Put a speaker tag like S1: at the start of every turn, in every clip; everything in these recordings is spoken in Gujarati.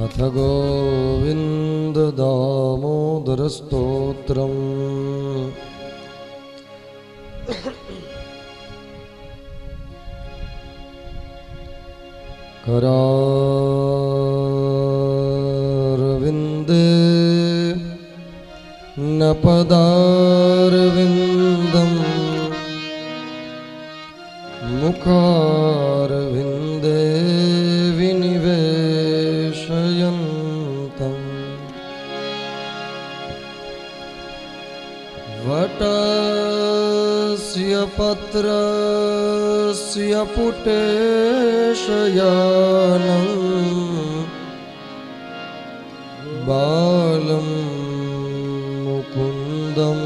S1: अथ गोविन्द दामोदर स्तोत्रम् करारविन्दे न पदारविन्दम् मुखारविन्दे विनिवेशयन्तम् वटस्य पत्रस्य पुटेशयानं बालं मुकुन्दं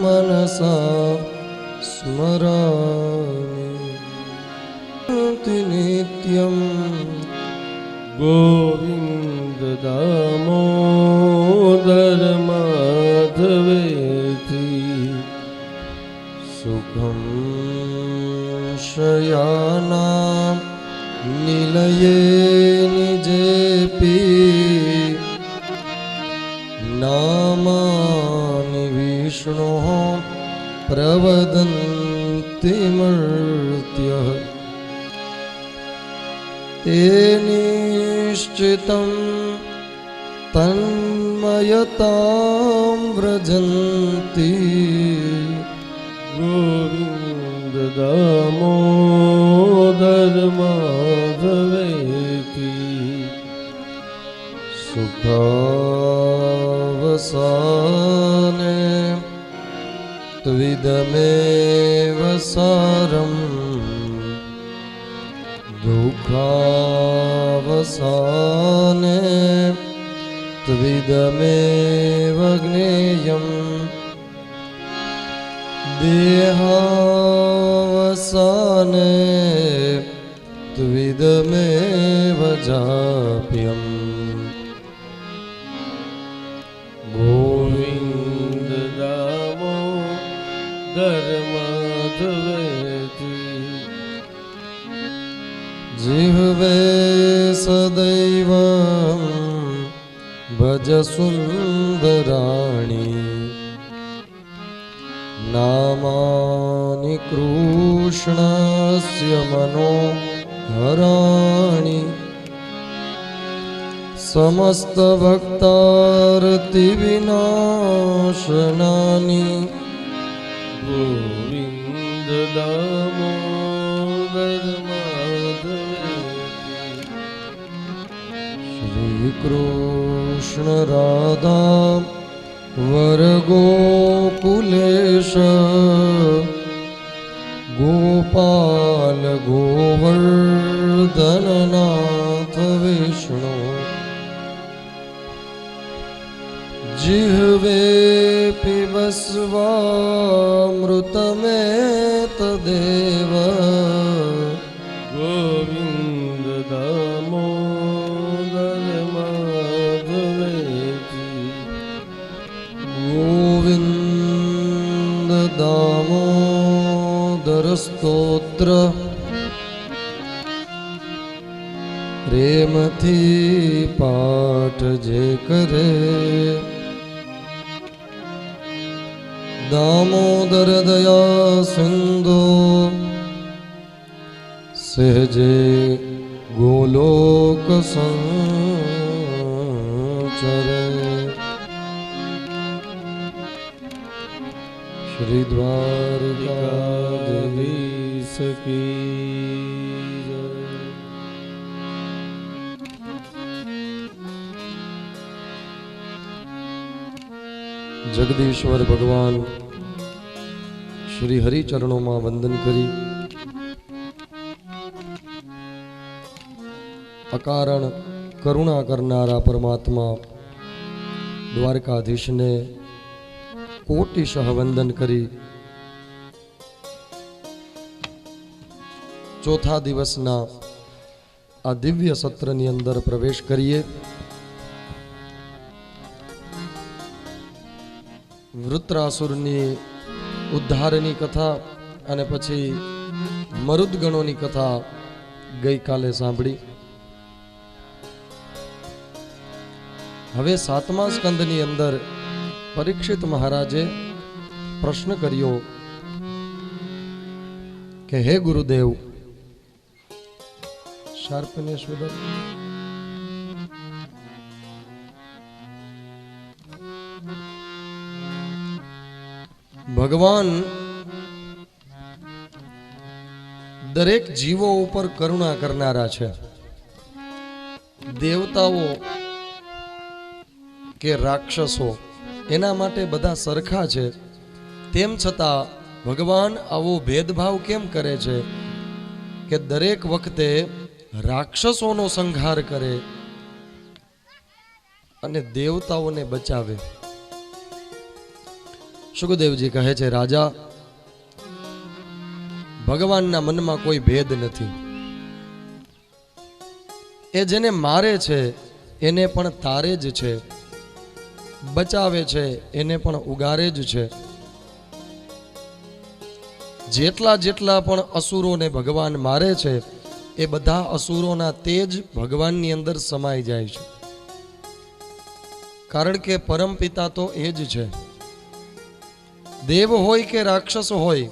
S1: मनसा स्मरामि नित्यं
S2: गोविन्द दामोदर माधवेति
S1: सुखं शयानां निलये निजेऽपि नामानि विष्णोः प्रवदन्ति मर्त्यः ते निश्चितं तन्मयतां व्रजन्ति
S2: गोविन्द दामोदर माधवेति
S1: सुखावसाने त्विदमेव सारम् दुःखावसाने त्विदमेव ज्ञेयम् देहावसाने त्विदमेव जाप्यम्
S2: गोविन्द दामोदर माधवेति
S1: जिह्वे सदैव भज सुन्दराणि नामानि कृष्णस्य मनोहराणि समस्तभक्तार्तिविनाशनानि
S2: गोविन्द दामोदर
S1: श्रीकृष्ण राधा वरगोकुलेश गोपाल गोवर्धननाथ विष्णु जिह्वे पिबस्वामृतमेतदेव
S2: गोविन्द दामोदर माधवेति
S1: गोविन्द दामोदर स्तोत्र प्रेमथी पाठ जे करे दामोदर दया सिंधु सहजे गोलोक संचरे श्री द्वारकाधीश की जगदीश्वर भगवान श्री हरि चरणों में वंदन करी अकारण करुणा करनारा परमात्मा द्वारकाधीश ने कोटिशः वंदन करी चौथा दिवसना आ दिव्य सत्रनी अंदर प्रवेश करिए। वृत्रासुरनी उद्धारनी कथा અને પછી મરુદગણોની કથા ગઈકાલે સાંભળી। હવે 7મા સ્કંદની અંદર પરીક્ષિત મહારાજે પ્રશ્ન કર્યો કે હે ગુરુદેવ, શાર્પનેશ્વર ભગવાન દરેક જીવો ઉપર કરુણા કરનારા છે. દેવતાઓ કે રાક્ષસો એના માટે બધા સરખા છે. તેમ છતાં ભગવાન આવો ભેદભાવ કેમ કરે છે કે દરેક વખતે રાક્ષસોનો સંહાર કરે અને દેવતાઓને બચાવે? સુખદેવજી કહે છે, રાજા, ભગવાનના મનમાં કોઈ ભેદ નથી. એ જેને મારે છે એને પણ તારે જ છે, બચાવે છે એને પણ ઉગારે જ છે. જેટલા જેટલા પણ અસુરોને ભગવાન મારે છે એ બધા અસુરોના તેજ ભગવાનની અંદર સમાઈ જાય છે. કારણ કે પરમપિતા તો એ જ છે. દેવ હોય કે રાક્ષસ હોય,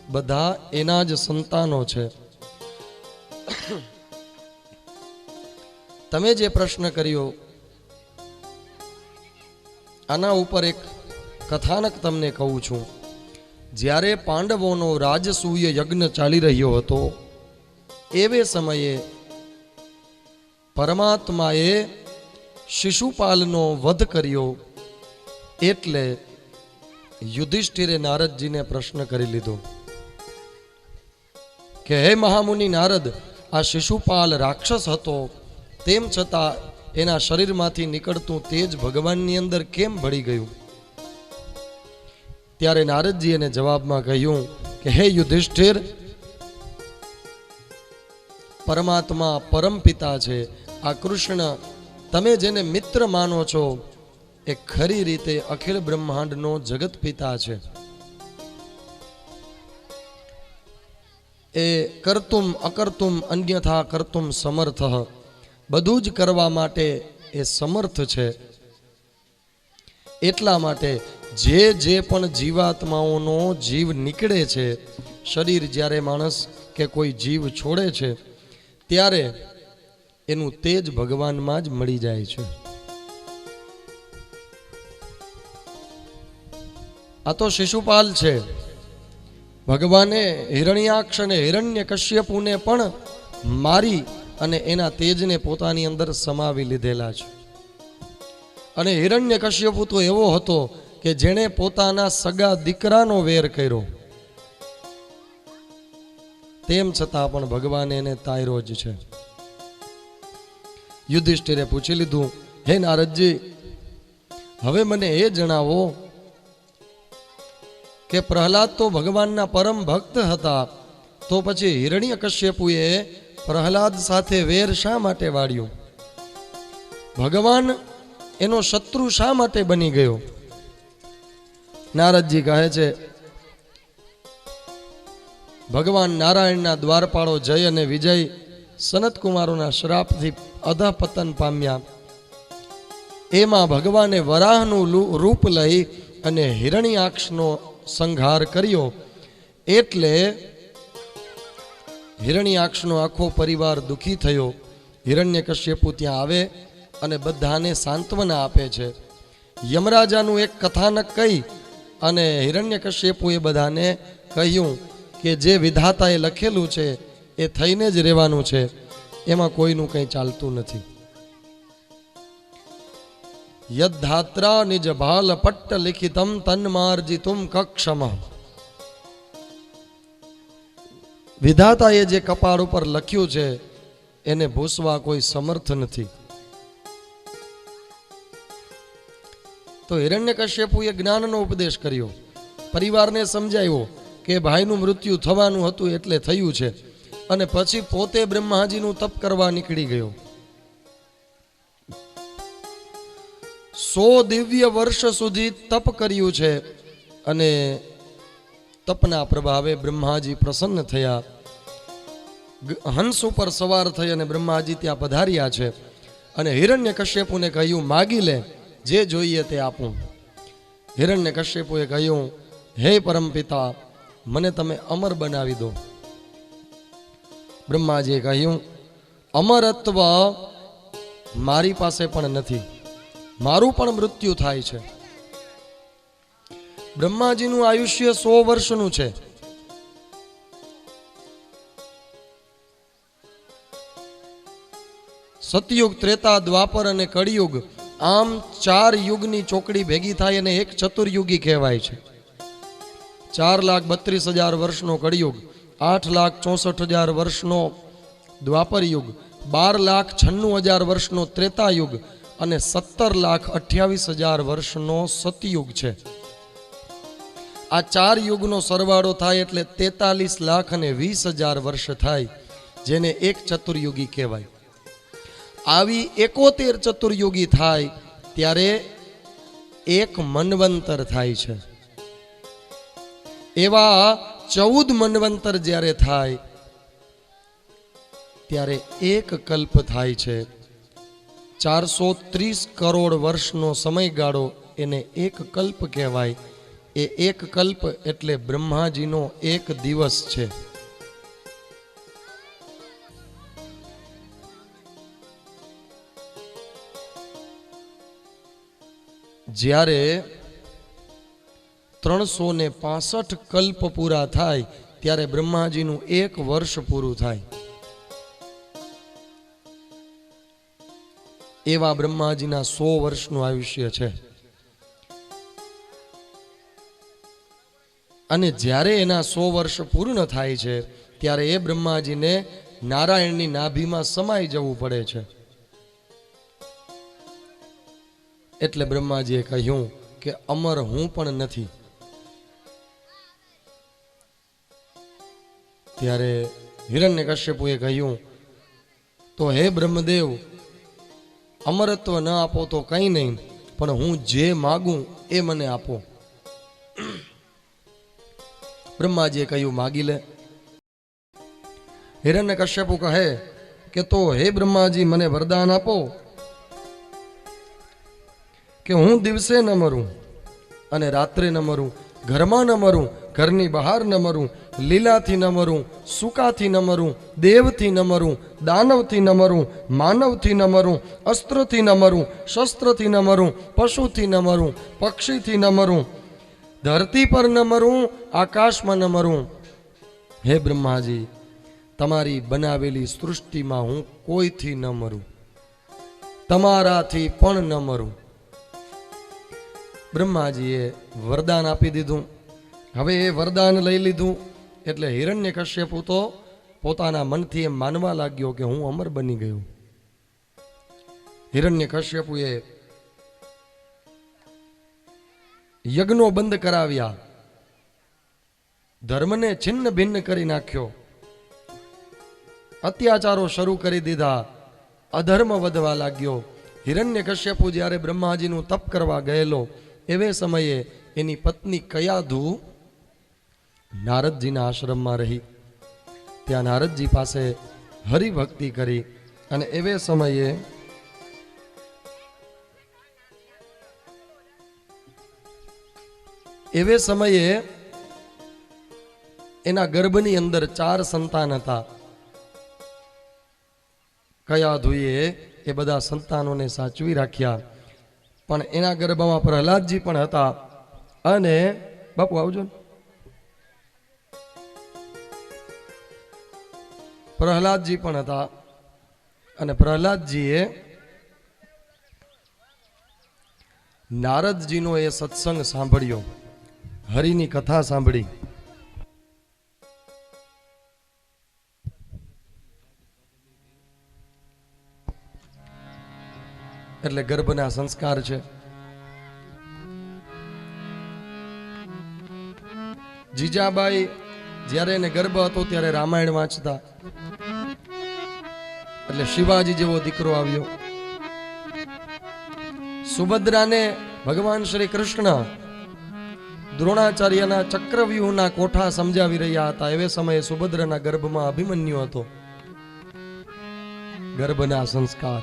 S1: બધા એના જ સંતાનો છે. તમે જે પ્રશ્ન કર્યો આના ઉપર એક કથાનક તમને કહું છું. જ્યારે પાંડવોનો રાજસૂય યજ્ઞ ચાલી રહ્યો હતો એવે સમયે પરમાત્માએ શિશુપાલનો વધ કર્યો. એટલે યુધિષ્ઠિરે નારદજીને પ્રશ્ન કરી લીધો કે હે મહામુનિ નારદ, આ શિશુપાલ રાક્ષસ હતો, તેમ છતાં એના શરીરમાંથી નીકળતું તેજ ભગવાનની અંદર કેમ ભળી ગયું? ત્યારે નારદજી એને જવાબમાં કહ્યું કે હે યુધિષ્ઠિર, પરમાત્મા પરમપિતા છે. આ કૃષ્ણ તમે જેને મિત્ર માનો છો એ ખરી રીતે અખિલ બ્રહ્માંડનો જગત પિતા છે. એ કર્તુમ અકર્તુમ અન્યથા કર્તુમ સમર્થ, બધું જ કરવા માટે એ સમર્થ છે. એટલા માટે જે પણ જીવાત્માઓનો જીવ નીકળે છે, શરીર જ્યારે માણસ કે કોઈ જીવ છોડે છે ત્યારે એનું તેજ ભગવાનમાં જ મળી જાય છે. આ તો શિશુપાલ છે. ભગવાને હિરણ્યાક્ષ અને હિરણ્યકશ્યપુને પણ મારી અને એના તેજને પોતાની અંદર સમાવી લીધેલા છે. અને હિરણ્યકશ્યપુ તો એવો હતો કે જેણે પોતાના સગા દીકરાનો વેર કર્યો, તેમ છતાં પણ ભગવાન એને તાયરો જ છે. યુધિષ્ઠિરે પૂછી લીધું, હે નારદજી, હવે મને એ જણાવો કે પ્રહલાદ તો ભગવાનના પરમ ભક્ત હતા, તો પછી હિરણ્યકશ્યપુએ પ્રહલાદ સાથે વેર શા માટે વાળ્યું? ભગવાન એનો શત્રુ શા માટે બની ગયો? નારદજી કહે છે, ભગવાન નારાયણના દ્વારપાળો જય અને વિજય સનતકુમારોના શ્રાપથી અધપતન પામ્યા. એમાં ભગવાને વરાહનું રૂપ લઈ અને હિરણ્યાક્ષનો સંહાર કર્યો. એટલે હિરણ્યાક્ષનો આખો પરિવાર દુઃખી થયો. હિરણ્યકશ્યપુ ત્યાં આવે અને બધાને સાંત્વના આપે છે. યમરાજાનું એક કથાનક કહી અને હિરણ્યકશ્યપુએ બધાને કહ્યું કે જે વિધાતાએ લખેલું છે એ થઈને જ રહેવાનું છે, એમાં કોઈનું કંઈ ચાલતું નથી. યદ્ધાત્રા નિજ ભાલ પટ્ટ લિખિતમ તન્માર્જિતુમ કક્ષમ. વિધાતાએ જે કપાળ ઉપર લખ્યું છે એને ભૂસવા કોઈ સમર્થ નથી. તો હિરણ્યકશ્યપુએ જ્ઞાનનો ઉપદેશ કર્યો, પરિવારને સમજાવ્યો કે ભાઈનું મૃત્યુ થવાનું હતું એટલે થયું છે, અને પછી પોતે બ્રહ્માજીનું તપ કરવા નીકળી ગયો. 100 દિવ્ય વર્ષ સુધી તપ કર્યું છે અને તપના પ્રભાવે બ્રહ્માજી પ્રસન્ન થયા. હંસ ઉપર સવાર થઈ અને બ્રહ્માજી ત્યાં પધાર્યા છે અને હિરણ્યકશ્યપુને કહ્યું, માગી લે, જે જોઈએ તે આપું. હિરણ્યકશ્યપુએ કહ્યું, હે પરમપિતા, મને તમે અમર બનાવી દો. બ્રહ્માજીએ કહ્યું, અમરત્વ મારી પાસે પણ નથી, મારું પણ મૃત્યુ થાય છે. બ્રહ્માજીનું આયુષ્ય 100 વર્ષનું છે. સતયુગ, ત્રેતા, દ્વાપર અને કળિયુગ, આમ 4 યુગની ચોકડી ભેગી થાય અને એક ચતુર્યુગી કહેવાય છે. 4,32,000 વર્ષનો કળિયુગ, 8,64,000 વર્ષનો દ્વાપર યુગ, 12,96,000 વર્ષનો ત્રેતા યુગ અને 17,28,000 વર્ષનો સતયુગ છે. આ 4 યુગનો સરવાળો થાય એટલે 43,20,000 વર્ષ થાય, જેને એક ચતુર્યુગી કહેવાય. આવી 71 ચતુર્યુગી થાય ત્યારે એક મન્વંતર થાય છે. એવા 14 મન્વંતર જ્યારે થાય ત્યારે એક કલ્પ થાય છે. 430 કરોડ વર્ષનો સમયગાળો એને એક કલ્પ કહેવાય. એ એક કલ્પ એટલે બ્રહ્માજીનો એક દિવસ છે. જ્યારે 365 કલ્પ પૂરા થાય ત્યારે બ્રહ્માજીનું એક વર્ષ પૂરું થાય. એવા બ્રહ્માજીના 100 વર્ષનું આયુષ્ય છે. અને જ્યારે એના 100 વર્ષ પૂર્ણ થાય છે ત્યારે એ બ્રહ્માજીને નારાયણની નાભીમાં સમાઈ જવું પડે છે. એટલે બ્રહ્માજીએ કહ્યું કે અમર હું પણ નથી. ત્યારે હિરણ્યકશ્યપુએ કહ્યું, તો હે બ્રહ્મદેવ, અમરત્વ ન આપો તો કંઈ નહીં, પણ હું જે માગું એ મને આપો. બ્રહ્માજીએ કહ્યું, માગી લે. હિરણ્યકશ્યપુ કહે કે તો હે બ્રહ્માજી, મને વરદાન આપો કે હું દિવસે ન મરું અને રાત્રે ન મરું, ઘરમાં ન મરું, ઘરની બહાર ન મરું, લીલાથી ન મરું, સૂકાથી ન મરું, દેવથી ન મરું, દાનવથી ન મરું, માનવથી ન મરું, અસ્ત્રથી ન મરું, શસ્ત્રથી ન મરું, પશુથી ન મરું, પક્ષીથી ન મરું, ધરતી પર ન મરું, આકાશમાં ન મરું. હે બ્રહ્માજી, તમારી બનાવેલી સૃષ્ટિમાં હું કોઈથી ન મરું, તમારાથી પણ ન મરું. બ્રહ્માજીએ વરદાન આપી દીધું. હવે એ વરદાન લઈ લીધું એટલે હિરણ્યકશ્યપુ તો પોતાના મનથી એમ માનવા લાગ્યો કે હું અમર બની ગયો. હિરણ્યકશ્યપુએ યજ્ઞો બંધ કરાવ્યા, ધર્મને છિન્ન ભિન્ન કરી નાખ્યો, અત્યાચારો શરૂ કરી દીધા, અધર્મ વધવા લાગ્યો. હિરણ્યકશ્યપુ જ્યારે બ્રહ્માજીનું તપ કરવા ગયેલો એવે સમયે એની પત્ની કયાધુ નારદજીના આશ્રમમાં રહી. ત્યાં નારદજી પાસે હરિભક્તિ કરી અને એવે સમયે એના ગર્ભની અંદર 4 સંતાન હતા. કયાધુએ એ બધા સંતાનોને સાચવી રાખ્યા, પણ એના ગર્ભમાં પ્રહલાદજી પણ હતા. અને બાપુ આવજો ને. પ્રહલાદજી પણ હતા અને પ્રહલાદજીએ નારદજીનો એ સત્સંગ સાંભળ્યો, હરિની કથા સાંભળી. એટલે ગર્ભના સંસ્કાર છે. જીજાબાઈ જ્યારે એને ગર્ભ હતો ત્યારે રામાયણ વાંચતા, એટલે શિવાજી જેવો દીકરો આવ્યો. સુભદ્રાને ભગવાન શ્રી કૃષ્ણ દ્રોણાચાર્યના ચક્રવ્યૂહના કોઠા સમજાવી રહ્યા હતા. એવે સમયે સુભદ્રાના ગર્ભમાં અભિમન્યુ હતો. ગર્ભના સંસ્કાર.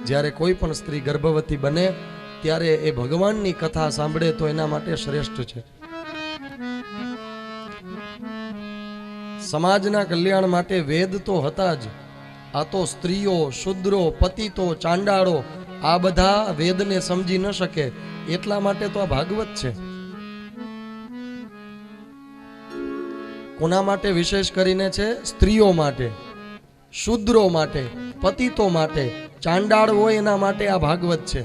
S1: જ્યારે કોઈ પણ સ્ત્રી ગર્ભવતી બને ત્યારે એ ભગવાનની કથા સાંભળે તો એના માટે શ્રેષ્ઠ છે. સમાજના કલ્યાણ માટે વેદ તો હતા જ, આ તો સ્ત્રીઓ, શુદ્રો, પતિતો, ચાંડાળો આ બધા વેદને સમજી ન શકે એટલા માટે તો આ ભાગવત છે. કોના માટે વિશેષ કરીને છે? સ્ત્રીઓ માટે, શુદ્રો માટે, પતિતો માટે, ચાંડાળ હોય એના માટે આ ભાગવત છે.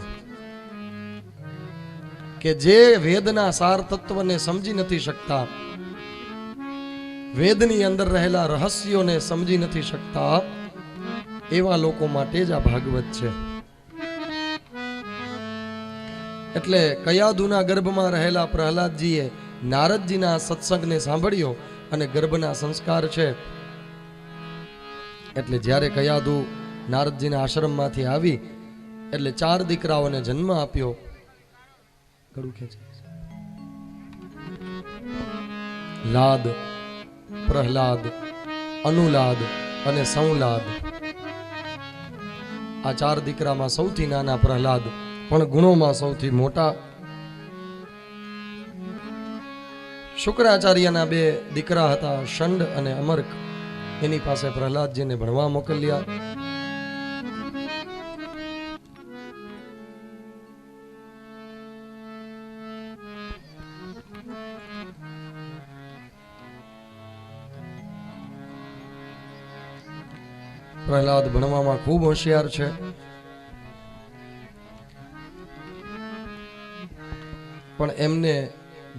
S1: કે જે વેદના સાર તત્વને સમજી નથી શકતા, વેદની અંદર રહેલા રહસ્યોને સમજી નથી શકતા, એવા લોકો માટે જ આ ભાગવત છે. એટલે કયાદુના ગર્ભમાં રહેલા પ્રહલાદજીએ નારદજીના સત્સંગને સાંભળ્યો અને ગર્ભના સંસ્કાર છે. એટલે જ્યારે કયાદુ નારદજીના આશ્રમમાંથી આવી એટલે 4 દીકરાઓને જન્મ આપ્યો. લાદ, પ્રહલાદ, અનુલાદ અને સંલાદ. આ 4 દીકરામાં સૌથી નાના પ્રહલાદ, પણ ગુણોમાં સૌથી મોટા. શુક્રાચાર્યના 2 દીકરા હતા, શંડ અને અમર્ક. એની પાસે પ્રહલાદજીને ભણવા મોકલ્યા. પ્રહલાદ ભણવામાં ખૂબ હોશિયાર છે. પણ એમને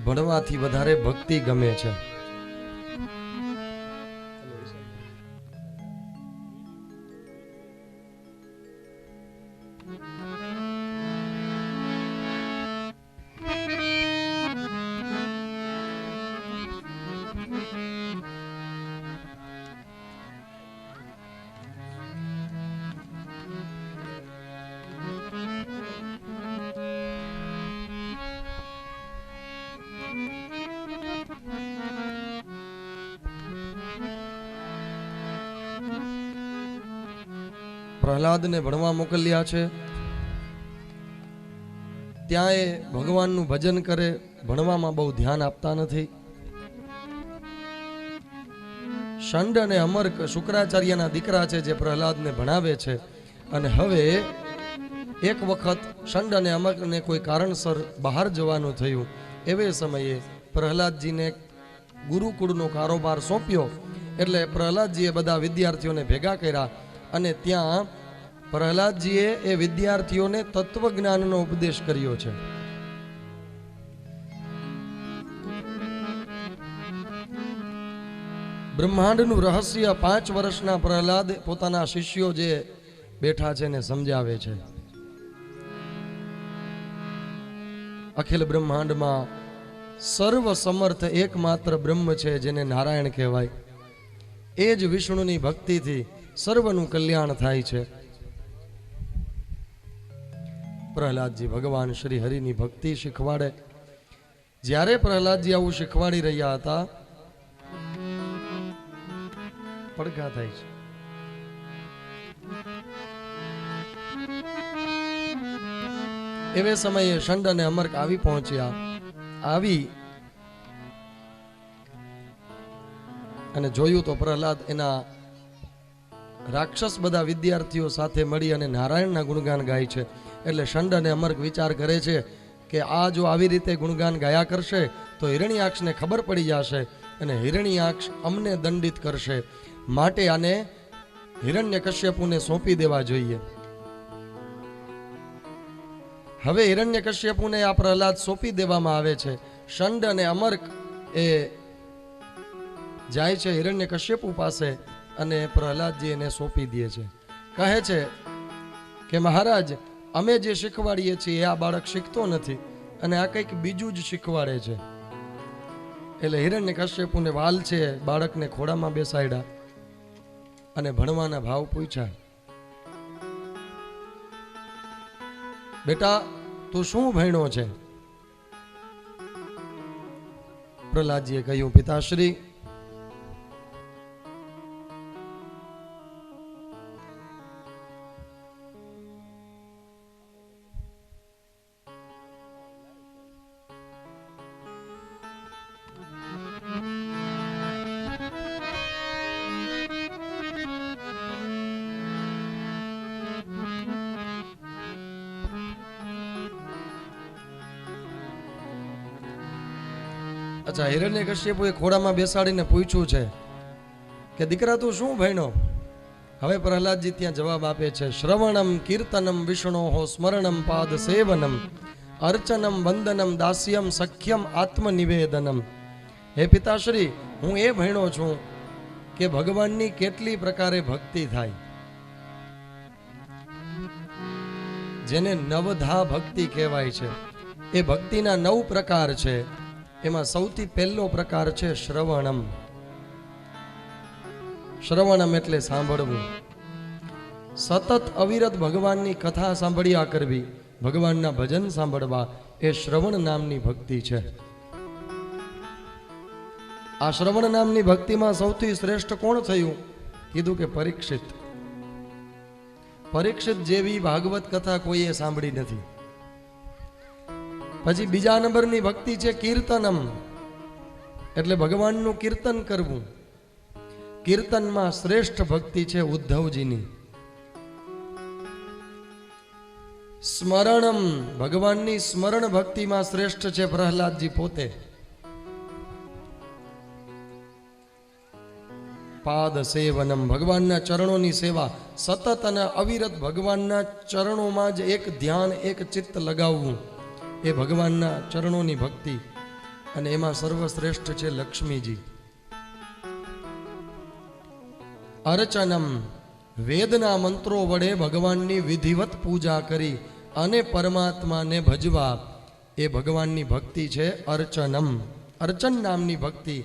S1: ભણવાથી વધારે ભક્તિ ગમે છે. પ્રહલાદને ભણવા મોકલ્યા છે. ત્યાં એ ભગવાનનું ભજન કરે, ભણવામાં બહુ ધ્યાન આપતા નથી. શંડ અને અમર્ક શુક્રાચાર્યના દીકરા છે જે પ્રહલાદને ભણાવે છે. અને હવે એક વખત શંડ અને અમર્કને કોઈ કારણસર બહાર જવાનું થયું. એવે સમયે પ્રહલાદજીને ગુરુકુળનો કારોબાર સોંપ્યો. એટલે પ્રહલાદજીએ બધા વિદ્યાર્થીઓને ભેગા કર્યા અને ત્યાં પ્રહલાદજીએ એ વિદ્યાર્થીઓને તત્વજ્ઞાનનો ઉપદેશ કર્યો છે. બ્રહ્માંડનું રહસ્ય 5 વર્ષના પ્રહલાદ પોતાના શિષ્યો જે બેઠા છે ને સમજાવે છે. અખિલ બ્રહ્માંડમાં સર્વ સમર્થ એકમાત્ર બ્રહ્મ છે જેને નારાયણ કહેવાય. એ જ વિષ્ણુની ભક્તિથી સર્વનું કલ્યાણ થાય છે. પ્રહલાદજી ભગવાન શ્રી હરિની ભક્તિ શીખવાડે. જ્યારે પ્રહલાદજી આવું શીખવાડી રહ્યા હતા, પડઘા થાય છે. એવે સમયે શંડ અને અમર્ક આવી પહોંચ્યા. આવી અને જોયું તો પ્રહલાદ એના રાક્ષસ બધા વિદ્યાર્થીઓ સાથે મળી અને નારાયણના ગુણગાન ગાય છે. એટલે શંડ અને અમર્ક વિચાર કરે છે કે આ જો આવી રીતે ગુણગાન ગાયા કરશે તો હિરણ્યાક્ષને ખબર પડી જશે અને હિરણ્યાક્ષ અમને દંડિત કરશે. માટે આને હિરણ્યકશ્યપુને સોંપી દેવા જોઈએ. હવે હિરણ્યકશ્યપુને આ પ્રહલાદ સોંપી દેવામાં આવે છે. શંડ અને અમર્ક એ જાય છે હિરણ્યકશ્યપુ પાસે અને પ્રહલાદજી એને સોંપી દે છે. કહે છે કે મહારાજ, અમે જે શીખવાડીએ છીએ આ બાળક શીખતો નથી અને આ કંઈક બીજું જ શીખવાડે છે. એટલે હિરણ્યકશ્યપુને વાલ છે બાળકને ખોળામાં બેસાડ્યા અને ભણવાના ભાવ પૂછ્યા. બેટા, તું શું ભણ્યો છે? પ્રહલાદજીએ કહ્યું, પિતાશ્રી, અચ્છા, હિરણ્યકશ્યપુએ ખોળામાં બેસાડીને પૂછ્યું છે કે દીકરા તું શું ભણ્યો? હવે પ્રહલાદજી ત્યાં જવાબ આપે છે, શ્રવણમ કીર્તનમ વિષ્ણોઃ સ્મરણમ પાદ સેવનમ અર્ચનમ વંદનમ દાસ્યમ સખ્યમ આત્મનિવેદનમ. હે પિતાશ્રી, હું એ ભણ્યો છું કે ભગવાનની કેટલી પ્રકારે ભક્તિ થાય, જેને નવધા ભક્તિ કહેવાય છે. એ ભક્તિના 9 પ્રકાર છે. એમાં સૌથી પહેલો પ્રકાર છે શ્રવણમ. શ્રવણમ એટલે સાંભળવું. સતત અવિરત ભગવાનની કથા સાંભળ્યા કરવી, ભગવાનના ભજન સાંભળવા, એ શ્રવણ નામની ભક્તિ છે. આ શ્રવણ નામની ભક્તિમાં સૌથી શ્રેષ્ઠ કોણ થયું? કીધું કે પરીક્ષિત. પરીક્ષિત જેવી ભાગવત કથા કોઈએ સાંભળી નથી. પછી બીજા નંબરની ભક્તિ છે કીર્તનમ, એટલે ભગવાનનું કીર્તન કરવું. કીર્તનમાં શ્રેષ્ઠ ભક્તિ છે ઉદ્ધવજીની. સ્મરણમ, ભગવાનની સ્મરણ ભક્તિમાં શ્રેષ્ઠ છે પ્રહલાદજી પોતે. પાદ સેવનમ, ભગવાનના ચરણોની સેવા, સતત અને અવિરત ભગવાનના ચરણોમાં જ એક ધ્યાન, એક ચિત્ત લગાવવું, એ ભગવાનના ચરણોની ભક્તિ. અને એમાં સર્વશ્રેષ્ઠ છે લક્ષ્મીજી. અર્ચનમ, વેદના મંત્રો વડે ભગવાનની વિધિવત પૂજા કરી અને પરમાત્માને ભજવા, એ ભગવાનની ભક્તિ છે અર્ચનમ. અર્ચન નામની ભક્તિ,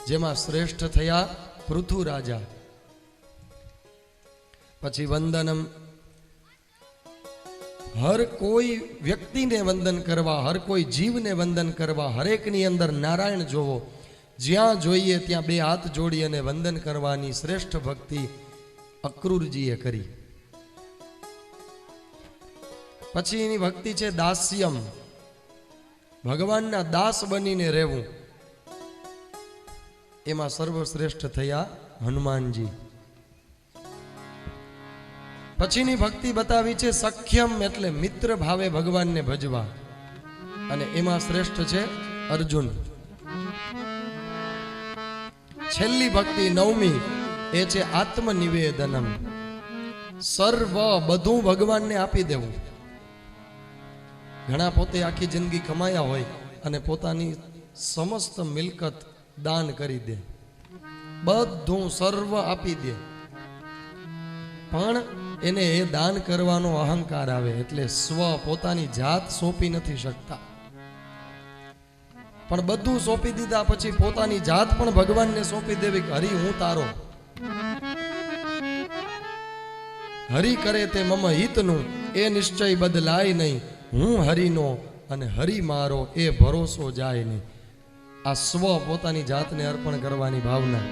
S1: જેમાં શ્રેષ્ઠ થયા પૃથુ રાજા. પછી વંદનમ, હર કોઈ વ્યક્તિને વંદન કરવા, હર કોઈ જીવને વંદન કરવા, હરેકની અંદર નારાયણ જોવો. જ્યાં જોઈએ ત્યાં 2 હાથ જોડી અને વંદન કરવાની શ્રેષ્ઠ ભક્તિ અક્રૂરજીએ કરી. પછી એની ભક્તિ છે દાસ્યમ, ભગવાનના દાસ બનીને રહેવું. એમાં સર્વશ્રેષ્ઠ થયા હનુમાનજી. પછીની ભક્તિ બતાવી છે સખ્યમ, એટલે મિત્ર ભાવે ભગવાનને ભજવા, અને એમાં શ્રેષ્ઠ છે અર્જુન. છેલ્લી ભક્તિ 9મી, એ છે આત્મનિવેદનમ. સર્વ બધું ભગવાનને આપી દેવું. ઘણા પોતે આખી જિંદગી કમાયા હોય અને પોતાની સમસ્ત મિલકત દાન કરી દે, બધું સર્વ આપી દે, પણ એને એ દાન કરવાનો અહંકાર આવે, એટલે સ્વ, પોતાની જાત સોંપી નથી શકતા. પણ બધું સોંપી દીધા પછી પોતાની જાત પણ ભગવાનને સોંપી દેવી. હરિ હું તારો, હરિ કરે તે મમ હિતનું, એ નિશ્ચય બદલાય નહીં. હું હરિનો અને હરિ મારો, એ ભરોસો જાય નહીં. આ સ્વ, પોતાની જાતને અર્પણ કરવાની ભાવના.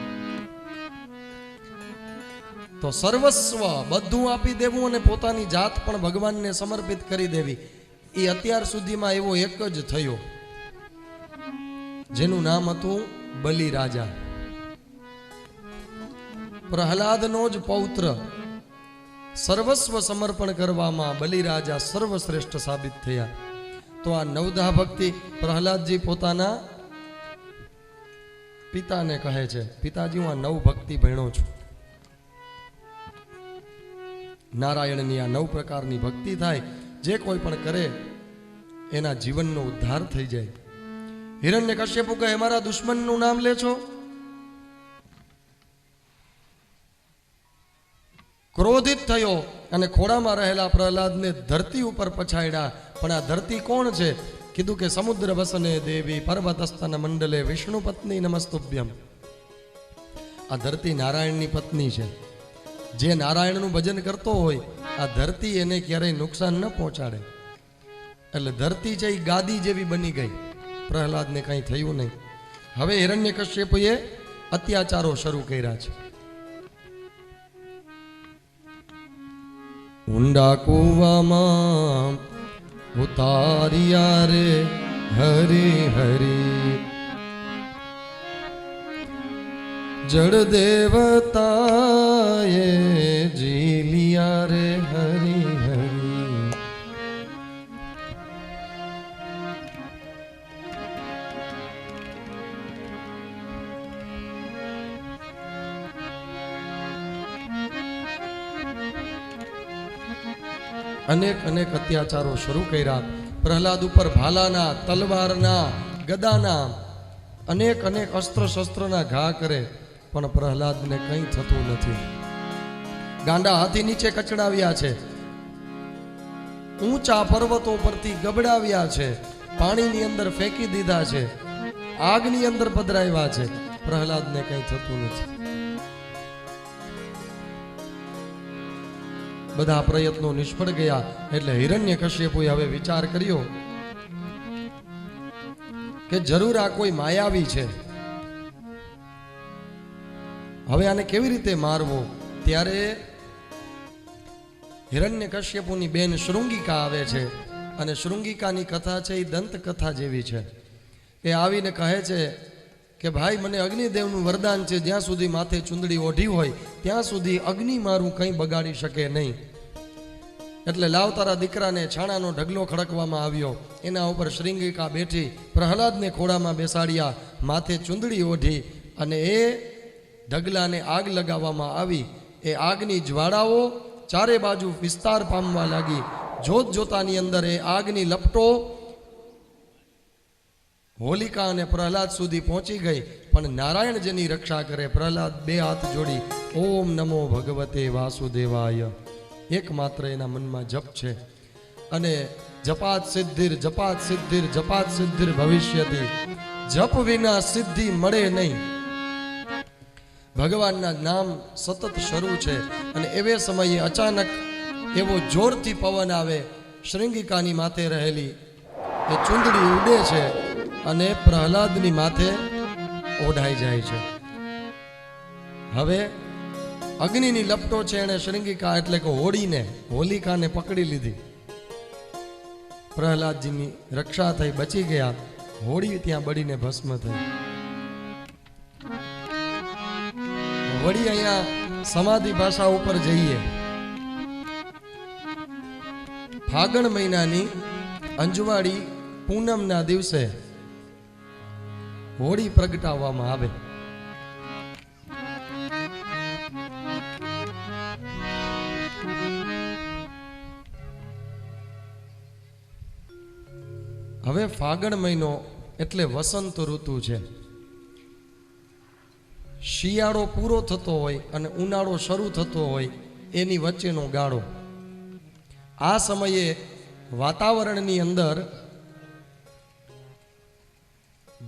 S1: તો સર્વસ્વ બધું આપી દેવું અને પોતાની જાત પણ ભગવાનને સમર્પિત કરી દેવી, એ અત્યાર સુધીમાં એવો એક જ થયો, જેનું નામ હતું બલિ રાજા. પ્રહલાદનો જ પૌત્ર. સર્વસ્વ સમર્પણ કરવામાં બલિ રાજા સર્વશ્રેષ્ઠ સાબિત થયા. તો આ નવધા ભક્તિ પ્રહલાદજી પોતાના પિતાને કહે છે, પિતાજી હું આ 9 ભક્તિ ભણ્યો છું. નારાયણની આ 9 પ્રકારની ભક્તિ થાય, જે કોઈ પણ કરે એના જીવનનો ઉદ્ધાર થઈ જાય. હિરણ્યકશ્યપુ કહે, મારા દુશ્મનનું નામ લે છો? ક્રોધિત થયો અને ખોળામાં રહેલા પ્રહલાદને ધરતી ઉપર પછાડ્યા. પણ આ ધરતી કોણ છે? કીધું કે સમુદ્ર વસને દેવી પર્વતસ્તન મંડલે વિષ્ણુ પત્ની નમસ્તુભ્યમ. આ ધરતી નારાયણની પત્ની છે. જે નારાયણનું ભજન કરતો હોય, આ ધરતી એને ક્યારેય નુકસાન ન પહોંચાડે. એટલે ધરતી છે એ ગાદી જેવી બની ગઈ. પ્રહલાદને કંઈ થયું નહીં. હવે હિરણ્યકશ્યપુએ અત્યાચારો શરૂ કર્યા છે. ઊંડા કૂવામાં ઉતાર્યા રે હરી હરી, જળ દેવતાએ જીલિયા રે હરી હરી. અનેક અનેક અત્યાચારો શરૂ કર્યા. પ્રહલાદ ઉપર ભાલાના, તલવારના, ગદાના, અનેક અનેક અસ્ત્ર શસ્ત્રના ઘા કરે, પણ પ્રહલાદને કંઈ થતું નથી. ગાંડા હાથી નીચે કચડાવ્યા છે, ઊંચા પર્વતો પરથી ગબડાવ્યા છે, પાણીની અંદર ફેંકી દીધા છે, આગની અંદર પધરાવ્યા છે, પ્રહલાદને કંઈ થતું નથી. બધા પ્રયત્નો નિષ્ફળ ગયા. એટલે હિરણ્યકશ્યપુએ હવે વિચાર કર્યો કે જરૂર આ કોઈ માયાવી છે, હવે આને કેવી રીતે મારવો. ત્યારે હિરણ્યકશ્યપુની બેન શૃંગિકા આવે છે, અને શૃંગિકાની કથા છે એ દંત કથા જેવી છે. એ આવીને કહે છે કે ભાઈ, મને અગ્નિદેવનું વરદાન છે, જ્યાં સુધી માથે ચુંદડી ઓઢી હોય ત્યાં સુધી અગ્નિ મારું કંઈ બગાડી શકે નહીં. એટલે લાવ તારા દીકરાને છાણાનો ઢગલો ખડકવામાં આવ્યો, એના ઉપર શૃંગિકા બેઠી, પ્રહલાદને ખોળામાં બેસાડ્યા, માથે ચુંદડી ઓઢી, અને એ ઢગલાને આગ લગાવવામાં આવી. એ આગની જ્વાળાઓ ચારે બાજુ વિસ્તાર પામવા લાગી. જોત જોતાની અંદર એ આગની લપટો હોલિકા અને પ્રહલાદ સુધી પહોંચી ગઈ. પણ નારાયણ જેની રક્ષા કરે, પ્રહલાદ બે હાથ જોડી ઓમ નમો ભગવતે વાસુદેવાય એકમાત્ર એના મનમાં જપ છે. અને જપાત સિદ્ધિર જપાત સિદ્ધિર જપાત સિદ્ધિર ભવિષ્યતિ, જપ વિના સિદ્ધિ મળે નહીં. ભગવાનના નામ સતત શરૂ છે. અને એવે સમયે અચાનક એવો જોરથી પવન આવે, શૃંગિકાની માથે રહેલી એ ચુંદડી ઉડે છે અને પ્રહલાદની માથે ઓઢાઈ જાય છે. હવે અગ્નિની લપટો છે, એને શૃંગિકા એટલે કે હોલિકાને પકડી લીધી. પ્રહલાદજીની રક્ષા થઈ, બચી ગયા. હોળી ત્યાં બળીને ભસ્મ થઈ. વળી અહીંયા સમાધિ ભાષા ઉપર જઈએ. ફાગણ મહિનાની અંજવાળી પૂનમના દિવસે હોળી પ્રગટાવવામાં આવે. હવે ફાગણ મહિનો એટલે વસંત ઋતુ છે. શિયાળો પૂરો થતો હોય અને ઉનાળો શરૂ થતો હોય, એની વચ્ચેનો ગાળો. આ સમયે વાતાવરણની અંદર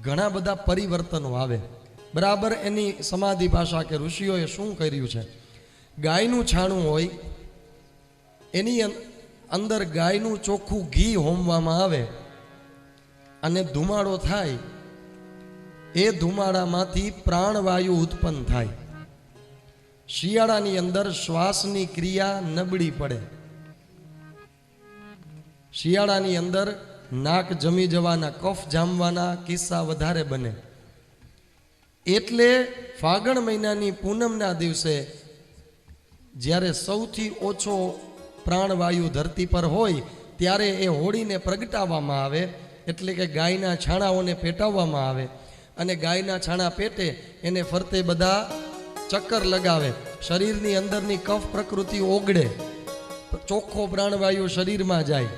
S1: ઘણા બધા પરિવર્તનો આવે. બરાબર એની સમાધિ ભાષા કે ઋષિઓએ શું કર્યું છે, ગાયનું છાણું હોય, એની અંદર ગાયનું ચોખ્ખું ઘી હોમવામાં આવે, અને ધુમાડો થાય. એ ધુમાડામાંથી પ્રાણવાયુ ઉત્પન્ન થાય. શિયાળાની અંદર શ્વાસની ક્રિયા નબળી પડે. શિયાળાની અંદર નાક જમી જવાના, કફ જામવાના કિસ્સા વધારે બને. એટલે ફાગણ મહિનાની પૂનમના દિવસે જ્યારે સૌથી ઓછો પ્રાણવાયુ ધરતી પર હોય, ત્યારે એ હોળીને પ્રગટાવવામાં આવે. એટલે કે ગાયના છાણાઓને પેટાવવામાં આવે, અને ગાયના છાણા પેટે એને ફરતે બધા ચક્કર લગાવે. શરીરની અંદરની કફ પ્રકૃતિ ઓગળે, ચોખ્ખો પ્રાણવાયુ શરીરમાં જાય.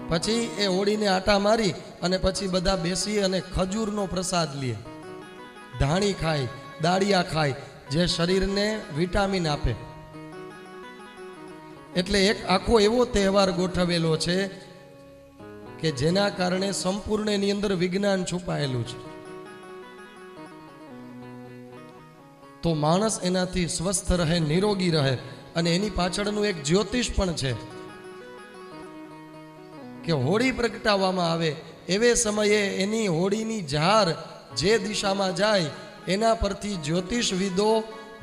S1: પછી એ હોળીને આટા મારી અને પછી બધા બેસી અને ખજૂરનો પ્રસાદ લે, ધાણી ખાય, દાળિયા ખાય, જે શરીરને વિટામિન આપે. એટલે એક આખો એવો તહેવાર ગોઠવેલો છે કે જેના કારણે સંપૂર્ણ એની અંદર વિજ્ઞાન છુપાયેલું છે. તો માણસ એનાથી સ્વસ્થ રહે, નિરોગી રહે. અને એની પાછળનું એક જ્યોતિષ પણ છે કે હોળી પ્રગટાવવામાં આવે એવે સમયે એની હોળીની ઝાર જે દિશામાં જાય એના પરથી જ્યોતિષવિદો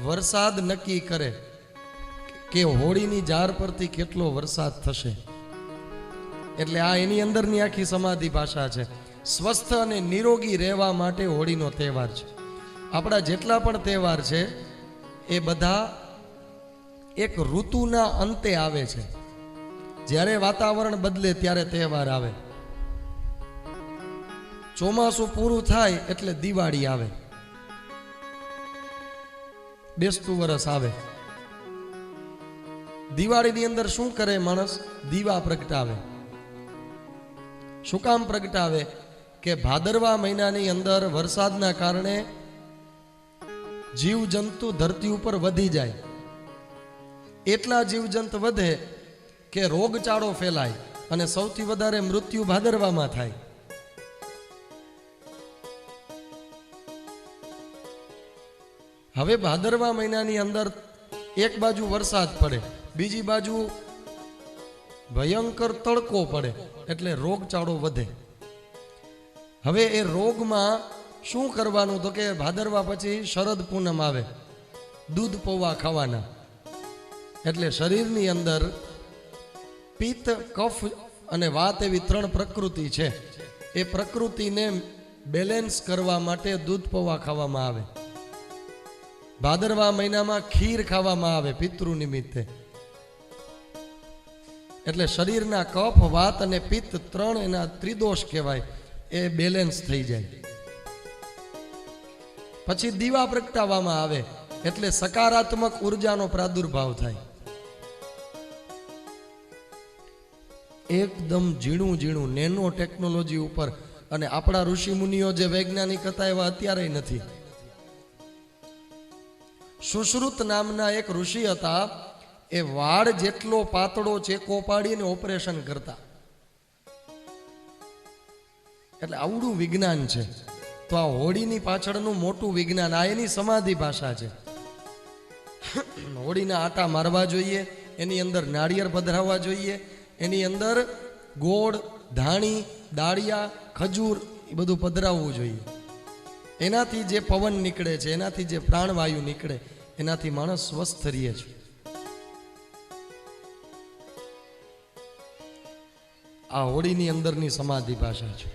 S1: વરસાદ નક્કી કરે કે હોળીની ઝાર પરથી કેટલો વરસાદ થશે. એટલે આ એની અંદરની આખી સમાધિ ભાષા છે. સ્વસ્થ અને નિરોગી રહેવા માટે હોળીનો તહેવાર છે. આપણા જેટલા પણ તહેવાર છે એ બધા એક ઋતુના અંતે આવે છે. જ્યારે વાતાવરણ બદલે ત્યારે તહેવાર આવે. ચોમાસું પૂરું થાય એટલે દિવાળી આવે, બેસતું વરસ આવે. દિવાળીની અંદર શું કરે માણસ? દીવા પ્રગટાવે. શું કામ પ્રગટાવે? કે ભાદરવા મહિનાની અંદર વરસાદના કારણે જીવજંતુ ધરતી ઉપર વધી જાય. એટલા જીવજંતુ વધે કે રોગચાળો ફેલાય અને સૌથી વધારે મૃત્યુ ભાદરવામાં થાય. હવે ભાદરવા મહિનાની અંદર એક બાજુ વરસાદ પડે, બીજી બાજુ ભયંકર તડકો પડે, એટલે રોગચાળો વધે. હવે એ રોગમાં શું કરવાનું? તો કે ભાદરવા પછી શરદ પૂનમ આવે, દૂધ પૌવા ખાવાના. એટલે શરીરની અંદર પિત્ત, કફ અને વાત એવી ત્રણ પ્રકૃતિ છે. એ પ્રકૃતિને બેલેન્સ કરવા માટે દૂધ પૌવા ખાવામાં આવે. ભાદરવા મહિનામાં ખીર ખાવામાં આવે પિતૃ નિમિત્તે. એટલે શરીરના કફ, વાત અને પિત્ત ત્રણ એના ત્રિદોષ કહેવાય, એ બેલેન્સ થઈ જાય. પછી દીવા પ્રગટાવવામાં આવે એટલે સકારાત્મક ઉર્જાનો પ્રાદુર્ભાવ થાય. એકદમ ઝીણું ઝીણું નેનો ટેકનોલોજી ઉપર. અને આપણા ઋષિ મુનિઓ જે વૈજ્ઞાનિક હતા એવા અત્યારે નથી. સુશ્રુત નામના એક ઋષિ હતા, એ વાળ જેટલો પાતળો ચેકો પાડીને ઓપરેશન કરતા. એટલે આવડું વિજ્ઞાન છે. તો આ હોળીની પાછળનું મોટું વિજ્ઞાન, આ એની સમાધિ ભાષા છે. હોળીના આટા મારવા જોઈએ, એની અંદર નાળિયેર પધરાવવા જોઈએ, એની અંદર ગોળ, ધાણી, દાળિયા, ખજૂર એ બધું પધરાવવું જોઈએ. એનાથી જે પવન નીકળે છે, એનાથી જે પ્રાણવાયુ નીકળે, એનાથી માણસ સ્વસ્થ રહે છે. આ હોળીની અંદરની સમાધિ ભાષા છે.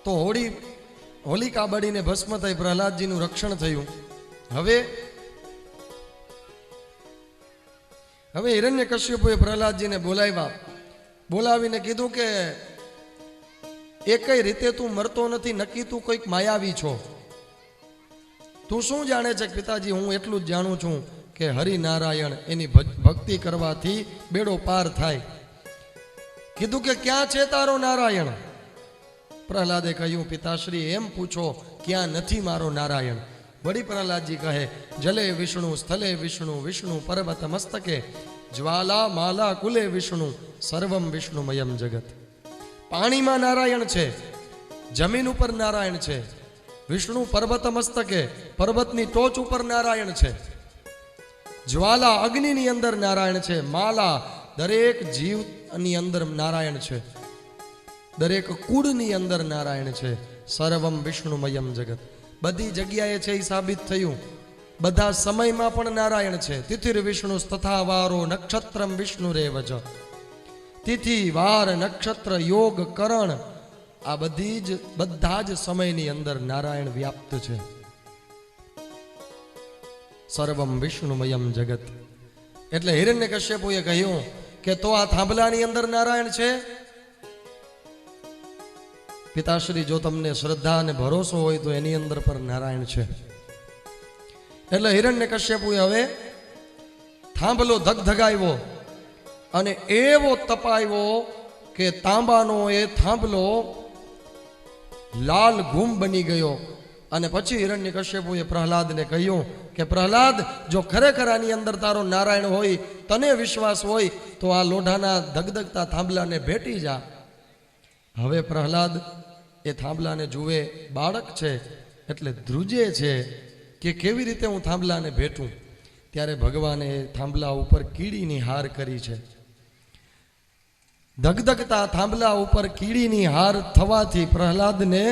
S1: તો હોલિકા બળીને ભસ્મ થઈ, પ્રહલાદજીનું રક્ષણ થયું. હવે હિરણ્યકશ્યપુએ પ્રહલાદજીને બોલાવીને કીધું કે એકઈ રીતે તું મરતો નથી, નક્કી તું કોઈક માયાવી છો. તું શું જાણે છે? પિતાજી, હું એટલું જ જાણું છું કે હરિનારાયણ એની ભક્તિ કરવાથી બેડો પાર થાય. કીધું કે ક્યાં છે તારો નારાયણ? પ્રહલાદે કહ્યું, પિતાશ્રી એમ પૂછો, ક્યાં નથી મારો નારાયણ? વળી પ્રહલાદજી કહે, જલે વિષ્ણુ, સ્થલે વિષ્ણુ, વિષ્ણુ પર્વત મસ્તકે, જ્વાલા માલા કુલે વિષ્ણુ, સર્વમ વિષ્ણુમયમ જગત. પાણીમાં નારાયણ છે, જમીન ઉપર નારાયણ છે, વિષ્ણુ પર્વત મસ્તકે, પર્વતની ટોચ ઉપર નારાયણ છે, જ્વાલા અગ્નિની અંદર નારાયણ છે, માલા દરેક જીવની અંદર નારાયણ છે, દરેક કુળની અંદર નારાયણ છે, સર્વમ વિષ્ણુમયમ જગત. બધી જગ્યાએ છે એ સાબિત થયું. બધા સમયમાં પણ નારાયણ છે. તિથિર વિષ્ણુ તથા વારો નક્ષત્રમ વિષ્ણુ રેવ જ. તિથિ, વાર, નક્ષત્ર, યોગ, કરણ, આ બધા જ સમયની અંદર નારાયણ વ્યાપ્ત છે. સર્વમ વિષ્ણુમયમ જગત. એટલે હિરણ્યકશ્યપુએ કહ્યું કે તો આ થાંભલાની અંદર નારાયણ છે? પિતાશ્રી, જો તમને શ્રદ્ધા અને ભરોસો હોય તો એની અંદર પર નારાયણ છે. એટલે હિરણ્યકશ્યપુએ હવે થાંભલો ધગધગાવ્યો અને એવો તપાવ્યો કે તાંબાનો એ થાંભલો લાલ ઘૂમ બની ગયો. અને પછી હિરણ્યકશ્યપુએ પ્રહલાદને કહ્યું કે પ્રહલાદ, જો ખરેખર આની અંદર તારો નારાયણ હોય, તને વિશ્વાસ હોય, તો આ લોઢાના ધગધગતા થાંભલાને ભેટી જા. હવે પ્રહલાદ એ થાંભલાને જુએ, બાળક છે એટલે ધ્રુજે છે કે કેવી રીતે હું થાંભલાને ભેટું. ત્યારે ભગવાને થાંભલા ઉપર કીડીની હાર કરી છે. ધગધગતા થાંભલા ઉપર કીડીની હાર થવાથી પ્રહલાદને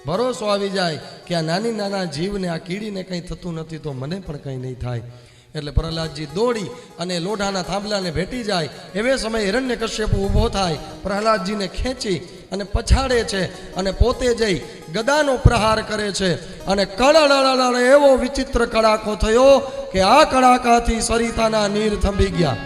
S1: ભરોસો આવી જાય કે આ નાની નાના જીવને, આ કીડીને કંઈ થતું નથી તો મને પણ કંઈ નહીં થાય. એટલે પ્રહલાદજી દોડી અને લોઢાના થાંભલાને ભેટી જાય. એવે સમયે હિરણ્યકશ્યપુ ઊભો થાય, પ્રહલાદજીને ખેંચી અને પછાડે છે અને પોતે જઈ ગદાનો પ્રહાર કરે છે. અને કળળ એવો વિચિત્ર કડાકો થયો કે આ કડાકાથી સરિતાના નીર થંભી ગયા,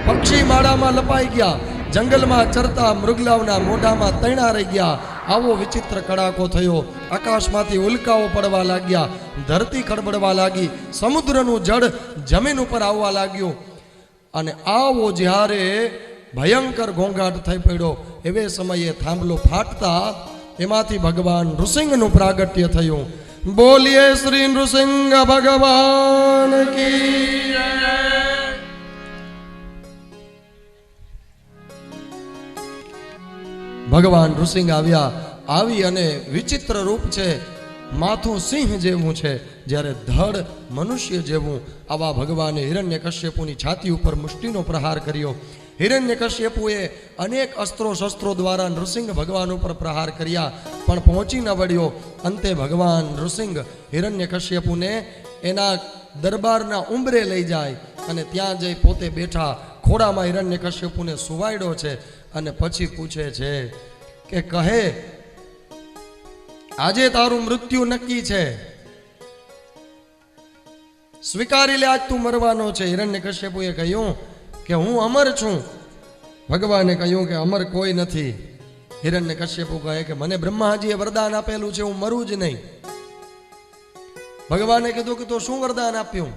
S1: પક્ષી માળામાં લપાઈ ગયા, જંગલમાં ચરતા મૃગલાવના મોઢામાં તૈણા રહી ગયા. આવો વિચિત્ર કડાકો થયો. આકાશમાંથી ઉલ્કાઓ પડવા લાગ્યા, ધરતી ખડબડવા લાગી, સમુદ્રનું જળ જમીન ઉપર આવવા લાગ્યું. અને આવો જ્યારે ભયંકર ઘોંઘાટ થઈ પડ્યો, એવે સમયે થાંભલો ફાટતા એમાંથી ભગવાન નૃસિંહનું પ્રાગટ્ય થયું. બોલીએ શ્રી નૃસિંહ ભગવાન કી જય. ભગવાન નૃસિંહ આવી અને વિચિત્ર રૂપ છે, માથું સિંહ જેવું છે, જ્યારે ધડ મનુષ્ય જેવું. આવા ભગવાને હિરણ્યકશ્યપુની છાતી ઉપર મુષ્ટિનો પ્રહાર કર્યો. હિરણ્યકશ્યપુએ અનેક અસ્ત્રો શસ્ત્રો દ્વારા નૃસિંહ ભગવાન ઉપર પ્રહાર કર્યા, પણ પહોંચી ન વળ્યો. અંતે ભગવાન નૃસિંહ હિરણ્યકશ્યપુને એના દરબારના ઉંબરે લઈ જાય અને ત્યાં જઈ પોતે બેઠા ખોડામાં હિરણ્યકશ્યપુને સુવાડ્યો છે. અને પછી પૂછે છે કે કહે, આજે તારું મૃત્યુ નક્કી છે, સ્વીકારી લે, આજ તું મરવાનો છે. હિરણ્યકશ્યપુએ કહ્યું કે હું અમર છું. ભગવાને કહ્યું કે અમર કોઈ નથી. હિરણ્યકશ્યપુ કહે કે મને બ્રહ્માજીએ વરદાન આપેલું છે, હું મરું જ નહીં. ભગવાને કીધું કે તો શું વરદાન આપ્યું?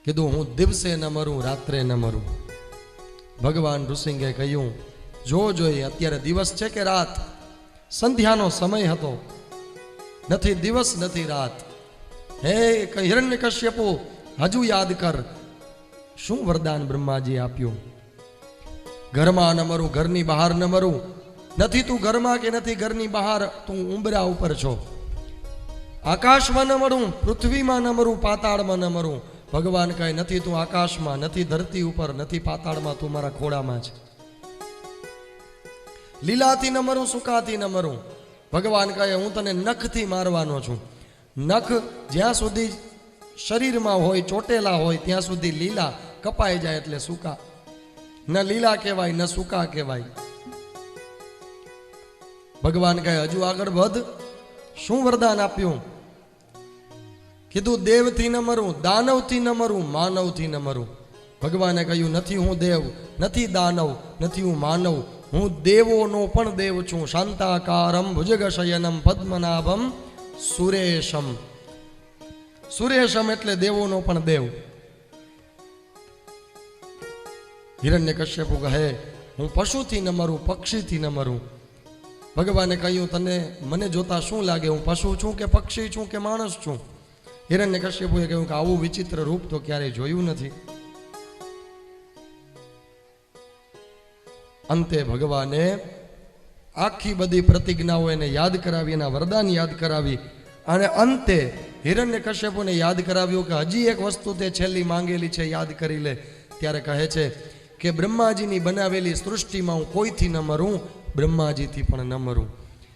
S1: કીધું હું દિવસે ન મરું, રાત્રે ન મરું. ભગવાન નૃસિંહે કહ્યું જોઈએ અત્યારે દિવસ છે કે રાત? સંધ્યાનો સમય હતો, નથી દિવસ નથી રાત. હે હિરણ્યકશ્યપુ, હજુ યાદ કર, શું વરદાન બ્રહ્માજી આપ્યું? ઘરમાં ન મરું, ઘરની બહાર ન મરું. નથી તું ઘરમાં કે નથી ઘરની બહાર, તું ઉંબરા ઉપર છો. આકાશમાં ન મરું, પૃથ્વીમાં ન મરું, પાતાળમાં ન મરું. ભગવાન કહે નથી તું આકાશમાં, નથી ધરતી ઉપર, નથી પાતાળમાં, તું મારા ખોળામાં છે. લીલાથી ન મરું, સુકાથી ન મરું. ભગવાન કહે હું તને નખથી મારવાનો છું. નખ જ્યાં સુધી શરીરમાં હોય, ચોટેલા હોય, ત્યાં સુધી લીલા, કપાઈ જાય એટલે સૂકા. ન લીલા કહેવાય ન સૂકા કહેવાય. ભગવાન કહે હજુ આગળ વધ, શું વરદાન આપ્યું? કીધું દેવથી ન મરું, દાનવથી ન મરું, માનવથી ન મરું. ભગવાને કહ્યું નથી હું દેવ, નથી દાનવ, નથી હું માનવ, હું દેવોનો પણ દેવ છું. શાંતાકારમ ભુજગશયનમ પદ્મનાભમ સુરેશમ. સુરેશમ એટલે દેવોનો પણ દેવ. હિરણ્યકશ્યપુ કહે હું પશુથી ન મરું, પક્ષીથી ન મરું. ભગવાને કહ્યું તને મને જોતા શું લાગે, હું પશુ છું કે પક્ષી છું કે માણસ છું? હિરણ્યકશ્યપુએ કહ્યું કે આવું વિચિત્ર રૂપ તો ક્યારેય જોયું નથી. અંતે ભગવાને આખી બધી પ્રતિજ્ઞાઓ એને યાદ કરાવી, એના વરદાન યાદ કરાવી. અને અંતે હિરણ્યકશ્યપુને યાદ કરાવ્યું કે હજી એક વસ્તુ તે છેલ્લી માંગેલી છે, યાદ કરી લે. ત્યારે કહે છે કે બ્રહ્માજીની બનાવેલી સૃષ્ટિમાં હું કોઈથી ન મરું, બ્રહ્માજીથી પણ ન મરું.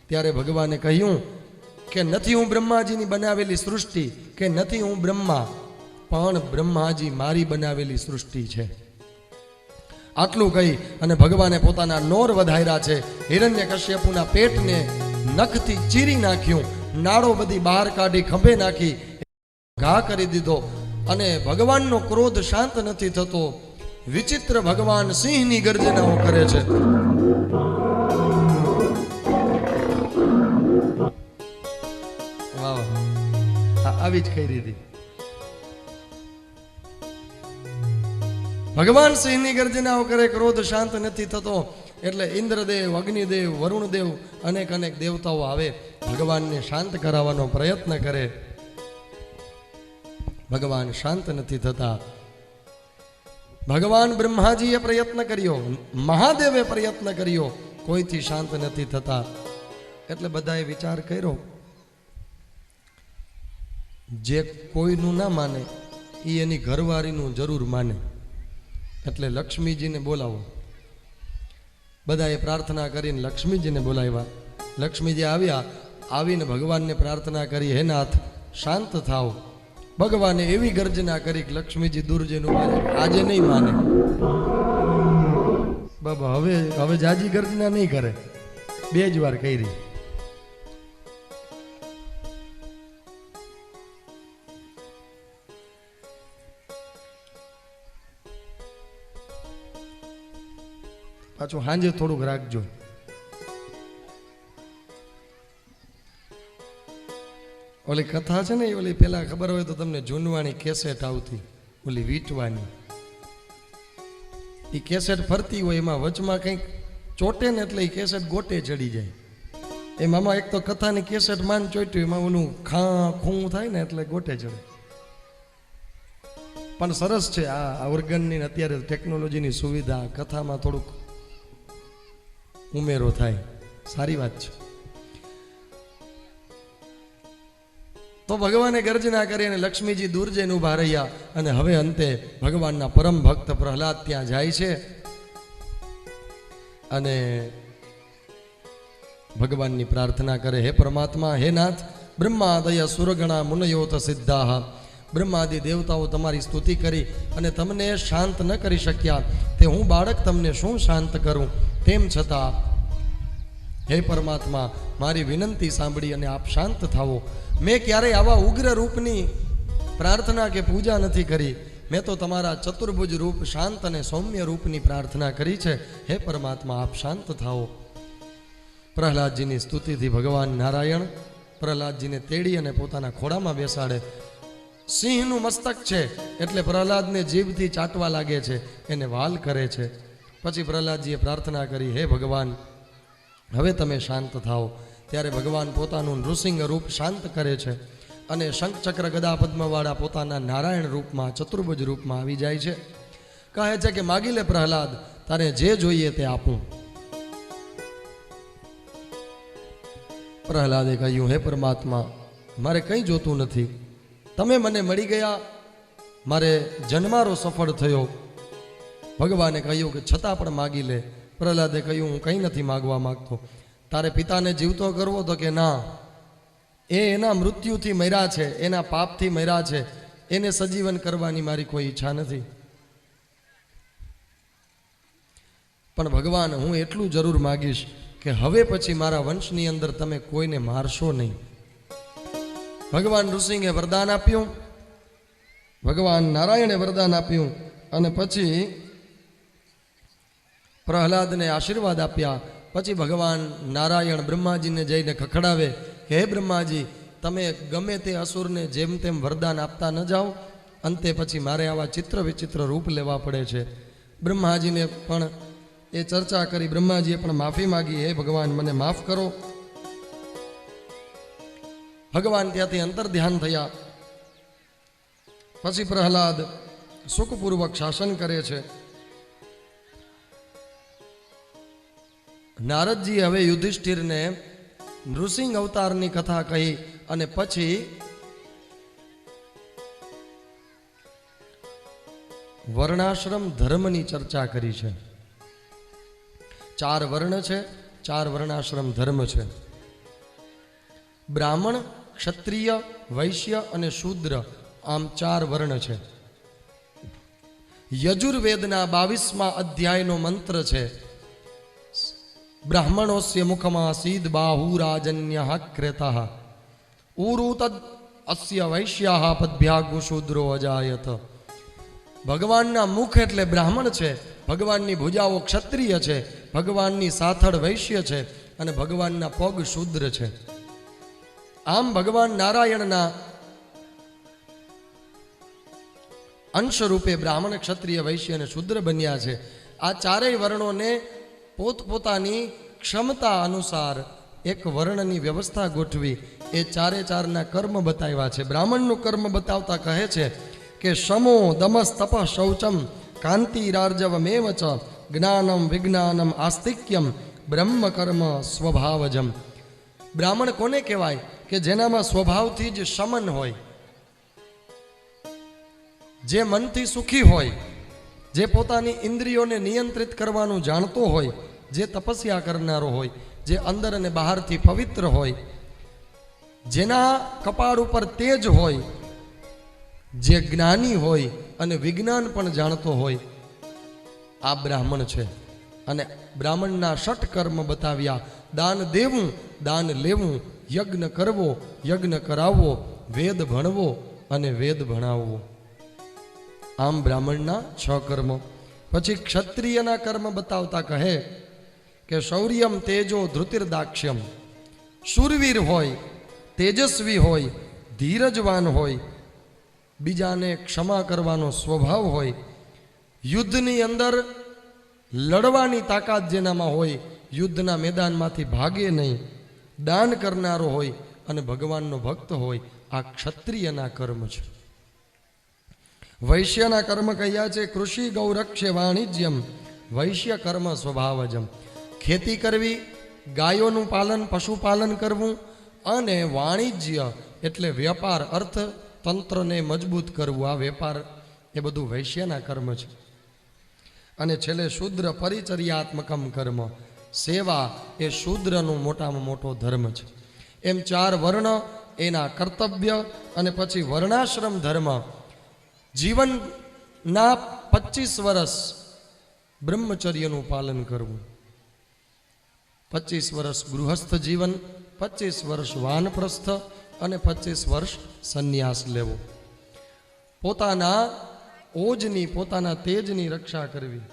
S1: ત્યારે ભગવાને કહ્યું કે નથી હું બ્રહ્માજીની બનાવેલી સૃષ્ટિ, કે નથી હું બ્રહ્મા, પણ બ્રહ્માજી મારી બનાવેલી સૃષ્ટિ છે. આટલું કહી અને ભગવાને પોતાના નોર વધાર્યા છે. હિરણ્યકશ્યપુના પેટને નખથી ચીરી નાખ્યું, નાળો બધી બહાર કાઢી ખંભે નાખી ઘા કરી દીધો. અને ભગવાનનો ક્રોધ શાંત નથી થતો. વિચિત્ર ભગવાન સિંહની ગર્જનાઓ કરે છે. આવી જ કહી દીધી. ભગવાન સિંહની ગર્જનાઓ કરે, ક્રોધ શાંત નથી થતો. એટલે ઇન્દ્રદેવ, અગ્નિદેવ, વરુણદેવ, અનેક અનેક દેવતાઓ આવે, ભગવાનને શાંત કરાવવાનો પ્રયત્ન કરે. ભગવાન શાંત નથી થતા. ભગવાન બ્રહ્માજીએ પ્રયત્ન કર્યો, મહાદેવે પ્રયત્ન કર્યો, કોઈથી શાંત નથી થતા. એટલે બધાએ વિચાર કર્યો જે કોઈનું ના માને એ એની ઘરવાળીનું જરૂર માને. એટલે લક્ષ્મીજીને બોલાવો. બધાએ પ્રાર્થના કરીને લક્ષ્મીજીને બોલાવ્યા. લક્ષ્મીજી આવ્યા, આવીને ભગવાનને પ્રાર્થના કરી, હે નાથ શાંત થાવ. ભગવાને એવી ગર્જના કરી કે લક્ષ્મીજી દૂર જઈને આજે નહીં માને. બાબા હવે જાજી ગર્જના નહીં કરે, 2 જ વાર કરી. પાછું સાંજે થોડુંક રાખજો. ઓલી કથા છે ને એ ઓલી પેલા ખબર હોય તો તમને જૂનવાણી કેસેટ આવતી, ઓલી વીટવાની. એ કેસેટ ફરતી હોય, એમાં વચમાં કંઈક ચોટે ને એટલે એ કેસેટ ગોટે ચડી જાય. એમાં એક તો કથાની કેસેટ માન ચોટ્યું, એમાં ઓલું ખા ખૂં થાય ને એટલે ગોટે ચડે. પણ સરસ છે આ ઓર્ગનની અત્યારે ટેકનોલોજીની સુવિધા, કથામાં થોડુંક ઉમેરો થાય, સારી વાત છે. તો ભગવાને ગર્જના કરી અને લક્ષ્મીજી દૂર જઈને ઊભા રહ્યા. અને હવે અંતે ભગવાનના પરમ ભક્ત પ્રહલાદ ત્યાં જાય છે અને ભગવાનની પ્રાર્થના કરે, હે પરમાત્મા, હે નાથ, બ્રહ્માદય સુરગણા મુનયોત સિદ્ધાહ, બ્રહ્માદિ દેવતાઓ તમારી સ્તુતિ કરી અને તમને શાંત ન કરી શક્યા, તે હું બાળક તમને શું શાંત કરું? તેમ છતાં હે પરમાત્મા, મારી વિનંતી સાંભળી અને આપ શાંત થાવો. મેં ક્યારેય આવા ઉગ્ર રૂપની પ્રાર્થના કે પૂજા નથી કરી. મેં તો તમારા ચતુર્ભુજ રૂપ, શાંત અને સૌમ્ય રૂપની પ્રાર્થના કરી છે. હે પરમાત્મા, આપ શાંત થાઓ. પ્રહલાદજીની સ્તુતિથી ભગવાન નારાયણ પ્રહલાદજીને તેડી અને પોતાના ખોળામાં બેસાડે. સિંહનું મસ્તક છે એટલે પ્રહલાદને જીભથી ચાટવા લાગે છે, એને વાલ કરે છે. પછી પ્રહલાદજીએ પ્રાર્થના કરી, હે ભગવાન, હવે તમે શાંત થાઓ. ત્યારે ભગવાન પોતાનું નૃસિંહ રૂપ શાંત કરે છે અને શંખ ચક્ર ગદા પદ્મવાળા પોતાના નારાયણ રૂપમાં, ચતુર્ભુજ રૂપમાં આવી જાય છે. કહે છે કે માગી લે પ્રહલાદ, તારે જે જોઈએ તે આપું. પ્રહલાદે કહ્યું, હે પરમાત્મા, મારે કંઈ જોતું નથી, તમે મને મળી ગયા, મારે જન્મારો સફળ થયો. ભગવાને કહ્યું કે છતાં પણ માગી લે. પ્રહલાદે કહ્યું, હું કંઈ નથી માગવા માગતો. તારે પિતાને જીવતો કરવો? તો કે ના, એ એના મૃત્યુથી મર્યા છે, એના પાપથી મર્યા છે, એને સજીવન કરવાની મારી કોઈ ઈચ્છા નથી. પણ ભગવાન, હું એટલું જરૂર માગીશ કે હવે પછી મારા વંશની અંદર તમે કોઈને મારશો નહીં. ભગવાન નૃસિંહે વરદાન આપ્યું, ભગવાન નારાયણે વરદાન આપ્યું અને પછી પ્રહલાદને આશીર્વાદ આપ્યા. પછી ભગવાન નારાયણ બ્રહ્માજીને જઈને ખખડાવે કે હે બ્રહ્માજી, તમે ગમે તે અસુરને જેમ તેમ વરદાન આપતા ન જાઓ, અંતે પછી મારે આવા ચિત્ર વિચિત્ર રૂપ લેવા પડે છે. બ્રહ્માજીને પણ એ ચર્ચા કરી, બ્રહ્માજીએ પણ માફી માગી, હે ભગવાન, મને માફ કરો. ભગવાન ત્યાંથી અંતર ધ્યાન થયા. પછી પ્રહલાદ સુખપૂર્વક શાસન કરે છે. નારદજી હવે યુધિષ્ઠિરને નૃસિંહ અવતારની કથા કહી અને પછી વર્ણાશ્રમ ધર્મની ચર્ચા કરી છે. 4 વર્ણ છે, 4 વર્ણાશ્રમ ધર્મ છે. બ્રાહ્મણ, ક્ષત્રિય, વૈશ્ય અને શૂદ્ર, આમ 4 વર્ણ છે. યજુર્વેદના 22મા અધ્યાયનો મંત્ર છે, બ્રાહ્મણોસ્ય મુખમાં સીદ બાહુરાજન્ય ક્રેતા ઉરુ તદ અસ્ય વૈશ્યા પદભ્યાગુ શૂદ્રો અજાયત. ભગવાનના મુખ એટલે બ્રાહ્મણ છે, ભગવાનની ભુજાઓ ક્ષત્રિય છે, ભગવાનની સાથળ વૈશ્ય છે અને ભગવાનના પગ શૂદ્ર છે. આમ ભગવાન નારાયણના અંશ રૂપે બ્રાહ્મણ, ક્ષત્રિય, વૈશ્ય અને શૂદ્ર બન્યા છે. આ 4 વર્ણોને પોતપોતાની ક્ષમતા અનુસાર એક વર્ણની વ્યવસ્થા ગોઠવી એ 4 કર્મ બતાવ્યા છે. બ્રાહ્મણનું કર્મ બતાવતા કહે છે કે શમો દમસ તપ શૌચમ કાંતિરાર્જવમેવ ચ જ્ઞાનમ વિજ્ઞાનમ આસ્તિક્યમ બ્રહ્મ કર્મ સ્વભાવજમ. બ્રાહ્મણ કોને કહેવાય? કે જેનામાં સ્વભાવથી જ શમન હોય, જે મનથી સુખી હોય, જે પોતાની ઇન્દ્રિયોને નિયંત્રિત કરવાનું જાણતો હોય, જે તપસ્યા કરનારો હોય, જે અંદર અને બહારથી પવિત્ર હોય, જેના કપાળ ઉપર તેજ હોય, જે જ્ઞાની હોય અને વિજ્ઞાન પણ જાણતો હોય, આ બ્રાહ્મણ છે. અને બ્રાહ્મણના 6 કર્મ બતાવ્યા: દાન દેવું, દાન લેવું, યજ્ઞ કરવો, યજ્ઞ કરાવવો, વેદ ભણવો અને વેદ ભણાવવો. આમ બ્રાહ્મણના 6 કર્મ. પછી ક્ષત્રિયના કર્મ બતાવતા કહે કે શૌર્યમ તેજો ધૃતિર્દાક્ષ્યમ. શૂરવીર હોય, તેજસ્વી હોય, ધીરજવાન હોય, બીજાને ક્ષમા કરવાનો સ્વભાવ હોય, યુદ્ધની અંદર લડવાની તાકાત જેનામાં હોય, યુદ્ધના મેદાનમાંથી ભાગે નહીં, દાન કરનારો હોય અને ભગવાનનો ભક્ત હોય, આ ક્ષત્રિયના કર્મ છે. વૈશ્યના કર્મ કયા છે? કૃષિ ગૌરક્ષે વાણિજ્યમ વૈશ્ય કર્મ સ્વભાવજમ. ખેતી કરવી, ગાયોનું પાલન, પશુપાલન કરવું અને વાણિજ્ય એટલે વેપાર, અર્થતંત્રને મજબૂત કરવું, આ વેપાર એ બધું વૈશ્યના કર્મ છે. અને છેલ્લે શૂદ્ર પરિચર્યાત્મકમ કર્મ, સેવા એ શૂદ્રનું મોટામાં મોટો ધર્મ છે. એમ 4 વર્ણ, એના કર્તવ્ય અને પછી વર્ણાશ્રમ ધર્મ. જીવનના 25 વર્ષ બ્રહ્મચર્યનું પાલન કરવું, 25 વર્ષ ગૃહસ્થ જીવન, 25 વર્ષ વાનપ્રસ્થ અને 25 વર્ષ સંન્યાસ લેવો. પોતાના ઓજની, પોતાના તેજની રક્ષા કરવી.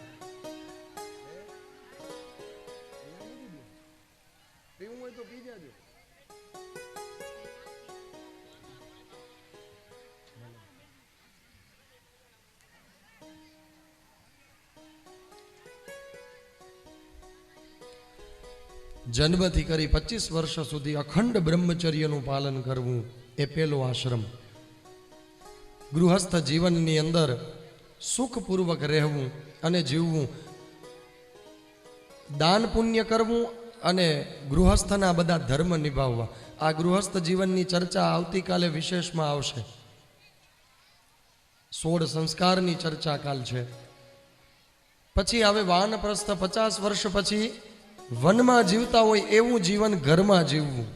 S1: જન્મથી કરી 25 વર્ષ સુધી અખંડ બ્રહ્મચર્યનું પાલન કરવું એ પહેલો આશ્રમ. ગૃહસ્થ જીવનની અંદર સુખપૂર્વક રહેવું અને જીવવું, દાન પુણ્ય કરવું અને ગૃહસ્થના બધા ધર્મ નિભાવવા. આ ગૃહસ્થ જીવનની ચર્ચા આવતીકાલે વિશેષમાં આવશે. 16 સંસ્કારની ચર્ચા કાલ છે. પછી હવે વાનપ્રસ્થ, 50 વર્ષ પછી વનમાં જીવતા હોય એવું જીવન ઘરમાં જીવવું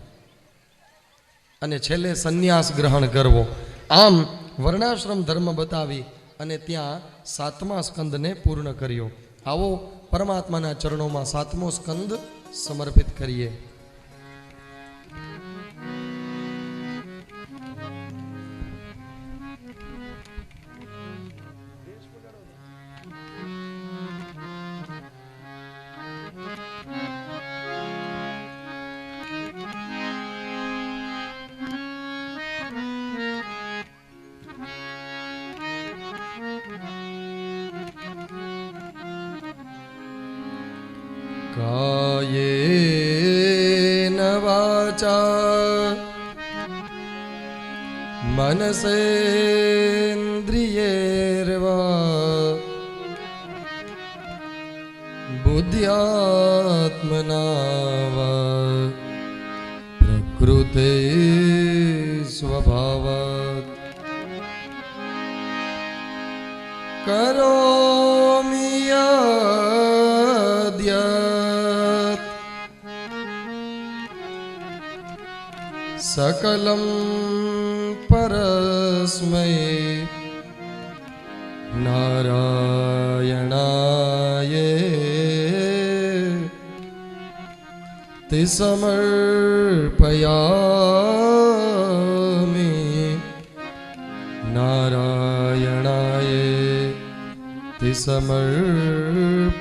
S1: અને છેલ્લે સંન્યાસ ગ્રહણ કરવો. આમ વર્ણાશ્રમ ધર્મ બતાવી અને ત્યાં 7મા સ્કંદને પૂર્ણ કર્યો. આવો પરમાત્માના ચરણોમાં 7મો સ્કંદ સમર્પિત કરીએ. કાયેન વાચા મનસેન્દ્રિયૈર્વા બુદ્ધ્યાત્મના વા પ્રકૃતે સ્વભાવાત કરોમિ યદ્યત સકલં પરસ્મૈ નારાયણાય તે સમર્પયામિ. નારાયણાય તે સમર્પયામિ.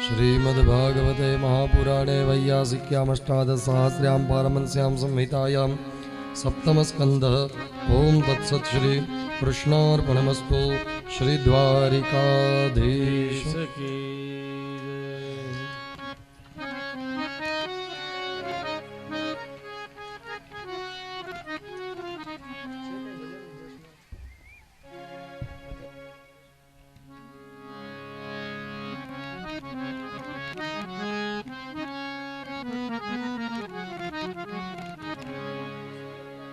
S1: શ્રીમદ્ભાગવતે મહાપુરાણે વૈયાસિક્યામષ્ટાદશસહસ્ર્યામ પારમહંસ્યામ સંહિતાયામ સપ્તમસ્કંદઃ. ઓમ તત્સત. શ્રી કૃષ્ણાર્પણમસ્તુ. શ્રી દ્વારિકાધીશ.
S2: સખી